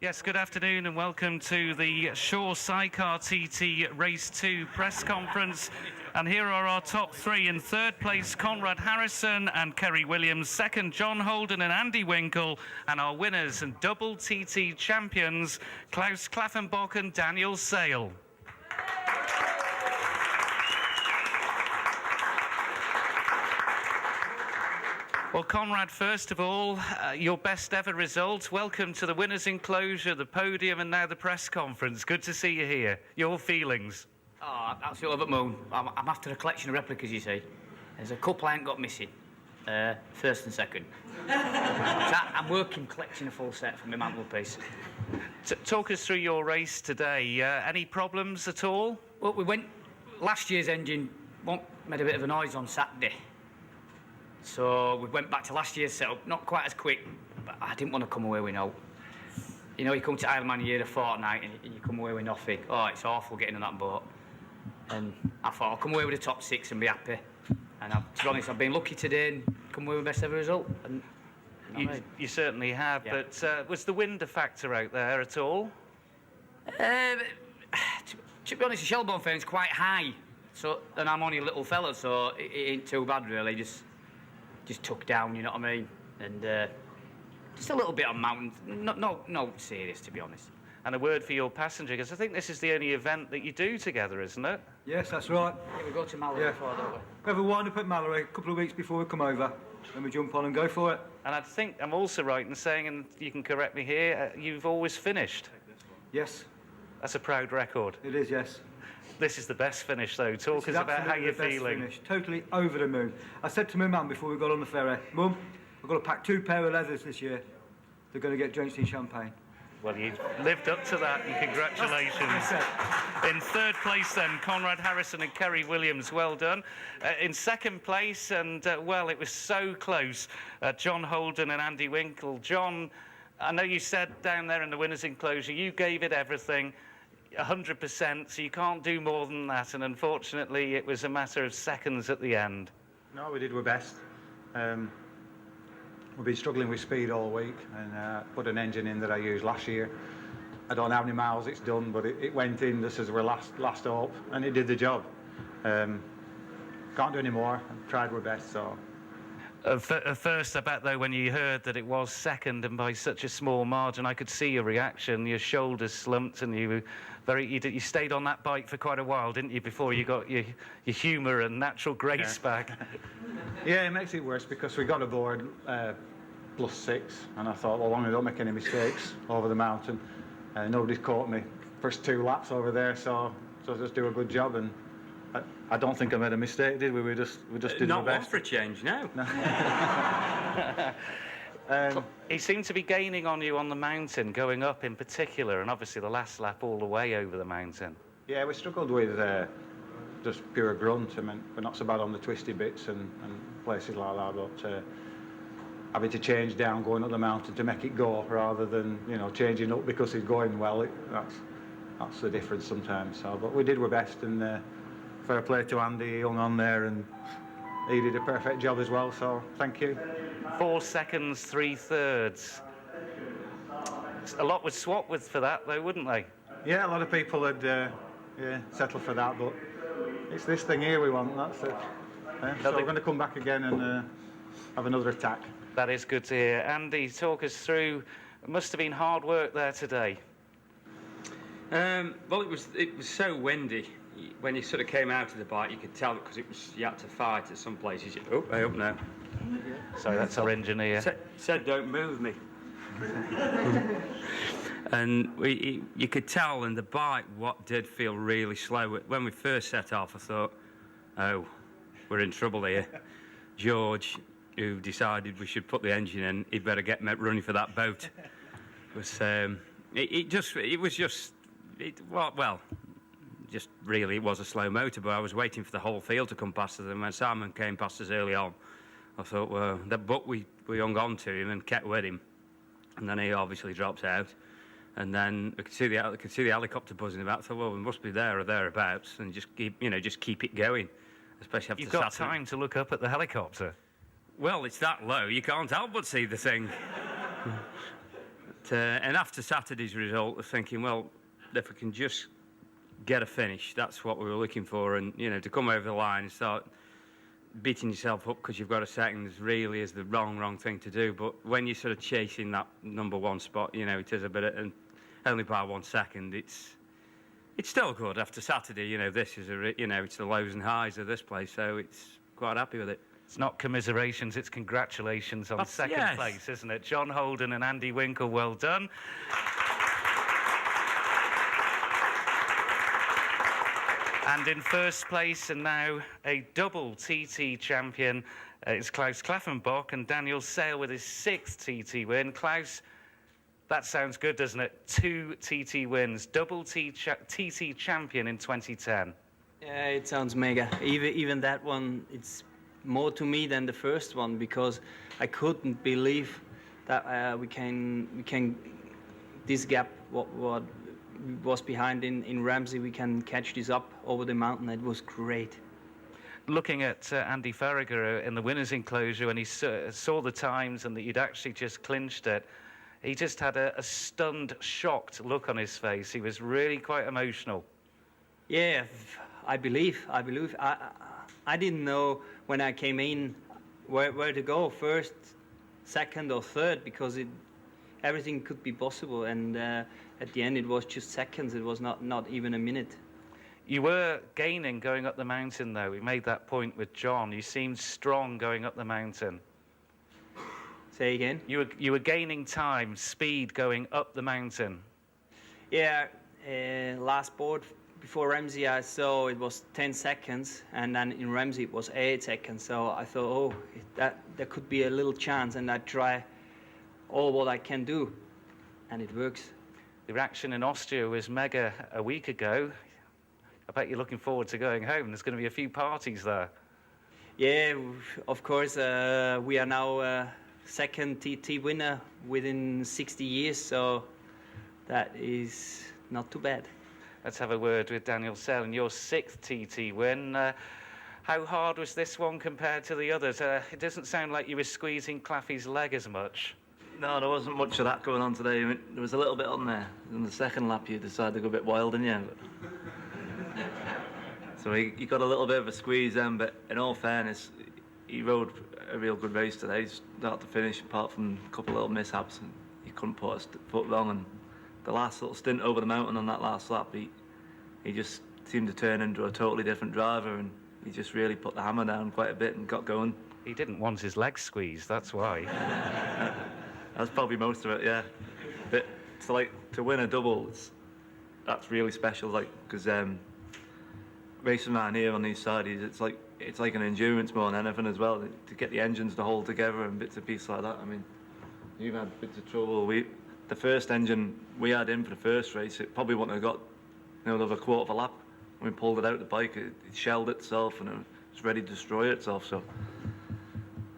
Yes, good afternoon and welcome to the Shaw Sidecar TT Race 2 press conference. And here are our top three. In third place, Conrad Harrison and Kerry Williams. Second, John Holden and Andy Winkle. And our winners and double TT champions, Klaus Klaffenbock and Daniel Sale. Well, Conrad, first of all, your best ever result. Welcome to the winners' enclosure, the podium, and now the press conference. Good to see you here. Your feelings? Oh, I'm absolutely over the moon. I'm after a collection of replicas, you see. There's a couple I ain't got missing. First and second. I'm working collecting a full set for my mantelpiece. Talk us through your race today. Any problems at all? Well, last year's engine made a bit of a noise on Saturday. So we went back to last year's setup, not quite as quick, but I didn't want to come away with no. You know, you come to Isle of Man a year, a fortnight, and you come away with nothing. Oh, it's awful getting on that boat. And I thought I'll come away with the top six and be happy. And to be honest, I've been lucky today and come away with the best ever result. And you certainly have, yeah. But was the wind a factor out there at all? To be honest, the Shelbourne fair's quite high, and I'm only a little fella, so it ain't too bad really. Just took down, you know what I mean? And just a little bit on mountains. No serious, to be honest. And a word for your passenger, because I think this is the only event that you do together, isn't it? Yes, that's right. Yeah, we go to Mallory before, don't we? We have a wind-up at Mallory a couple of weeks before we come over, and we jump on and go for it. And I think I'm also right in saying, and you can correct me here, you've always finished. Yes. That's a proud record. It is, yes. This is the best finish, though. Talk us about how you're feeling. Finish. Totally over the moon. I said to my mum before we got on the ferry, Mum, I've got to pack 2 pair of leathers this year. They're going to get drenched in champagne. Well, you lived up to that, and congratulations. In third place, then, Conrad Harrison and Kerry Williams. Well done. In second place, and, well, it was so close, John Holden and Andy Winkle. John, I know you said down there in the winners' enclosure, you gave it everything. 100%, so you can't do more than that, and unfortunately it was a matter of seconds at the end. No, we did our best. We've been struggling with speed all week, and put an engine in that I used last year. I don't know how many miles it's done, but it went in just as we're last up, and it did the job. Can't do any more. Tried our best, so. At first, I bet, though, when you heard that it was second and by such a small margin, I could see your reaction. Your shoulders slumped, and you stayed on that bike for quite a while, didn't you, before you got your humour and natural grace back? Yeah, it makes it worse because we got aboard +6, and I thought, well, long as I don't make any mistakes over the mountain, nobody's caught me first 2 laps over there, so just do a good job. And I don't think I made a mistake, did we? We just did our best. Not one for a change, no. He seemed to be gaining on you on the mountain, going up in particular, and obviously the last lap all the way over the mountain. Yeah, we struggled with just pure grunt. I mean, we're not so bad on the twisty bits and places like that, but having to change down going up the mountain to make it go rather than, you know, changing up because it's going well, that's the difference sometimes. So, but we did our best, and fair play to Andy, he hung on there, and he did a perfect job as well, so thank you. 4 seconds, 3/3. A lot would swap with for that, though, wouldn't they? Yeah, a lot of people would settle for that, but it's this thing here we want, that's it. So we're going to come back again and have another attack. That is good to hear. Andy, talk us through, it must have been hard work there today. Well, it was so windy. When you sort of came out of the bike, you could tell because you had to fight at some places. Oh, I hope no. Sorry, that's our engineer. Said don't move me. And you could tell in the bike what did feel really slow. When we first set off, I thought, oh, we're in trouble here. George, who decided we should put the engine in, he'd better get running for that boat. It was a slow motor, but I was waiting for the whole field to come past us, and when Simon came past us early on, I thought, well, but we hung on to him and kept with him, and then he obviously drops out, and then I could see the helicopter buzzing about. I thought, well, we must be there or thereabouts, and just keep it going, especially after You've got Saturday. time to look up at the helicopter. Well, it's that low, you can't help but see the thing. and after Saturday's result, I was thinking, well, if we can just get a finish, that's what we were looking for. And, you know, to come over the line and start beating yourself up because you've got a second really is the wrong thing to do. But when you're sort of chasing that #1 spot, you know, it is a bit, and only by 1 second, it's still good after Saturday. You know, this is you know, it's the lows and highs of this place, so it's quite happy with it. It's not commiserations, it's congratulations on second place, isn't it? John Holden and Andy Winkle, well done. And in first place, and now a double TT champion, is Klaus Klaffenbach, and Daniel Sale with his 6th TT win. Klaus, that sounds good, doesn't it? 2 TT wins, double TT champion in 2010. Yeah, it sounds mega. Even that one, it's more to me than the first one, because I couldn't believe that we can this gap what was behind in Ramsey, we can catch this up over the mountain. It was great. Looking at Andy Farragher in the winners' enclosure, when he saw the times and that you'd actually just clinched it, he just had a stunned, shocked look on his face. He was really quite emotional. Yeah, I believe. I didn't know when I came in where to go, first, second or third, because everything could be possible. And at the end, it was just seconds. It was not even a minute. You were gaining going up the mountain, though. We made that point with John. You seemed strong going up the mountain. Say again? You were gaining time, speed going up the mountain. Yeah, last board before Ramsey I saw it was 10 seconds, and then in Ramsey it was 8 seconds. So I thought, oh, there could be a little chance, and I try all what I can do, and it works. The reaction in Austria was mega a week ago. I bet you're looking forward to going home. There's going to be a few parties there. Yeah, of course. We are now second TT winner within 60 years, so that is not too bad. Let's have a word with Daniel Sell, and your 6th TT win. How hard was this one compared to the others? It doesn't sound like you were squeezing Claffey's leg as much. No, there wasn't much of that going on today. I mean, there was a little bit on there. In the second lap, you decided to go a bit wild, didn't you? So he got a little bit of a squeeze then, but in all fairness, he rode a real good race today, start to finish, apart from a couple of little mishaps, and he couldn't put a foot wrong. And the last little stint over the mountain on that last lap, he just seemed to turn into a totally different driver, and he just really put the hammer down quite a bit and got going. He didn't want his leg squeezed, that's why. That's probably most of it, yeah. But to win a double, that's really special, like, because racing around here on these sides, it's like an endurance more than anything as well, to get the engines to hold together and bits and pieces like that. I mean, you've had bits of trouble. The first engine we had in for the first race, it probably wouldn't have got another quarter of a lap. When we pulled it out the bike, it shelled itself and it was ready to destroy itself. So,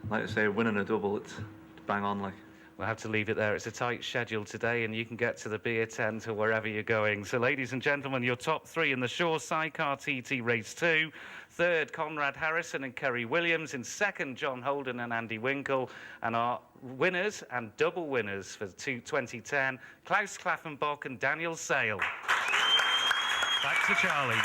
like I say, winning a double, it's bang on, like. We'll have to leave it there. It's a tight schedule today, and you can get to the beer tent or wherever you're going. So, ladies and gentlemen, your top 3 in the Shaw Sidecar TT Race 2. 3rd, Conrad Harrison and Kerry Williams. In 2nd, John Holden and Andy Winkle. And our winners and double winners for 2010, Klaus Klaffenbach and Daniel Sale. Back to Charlie.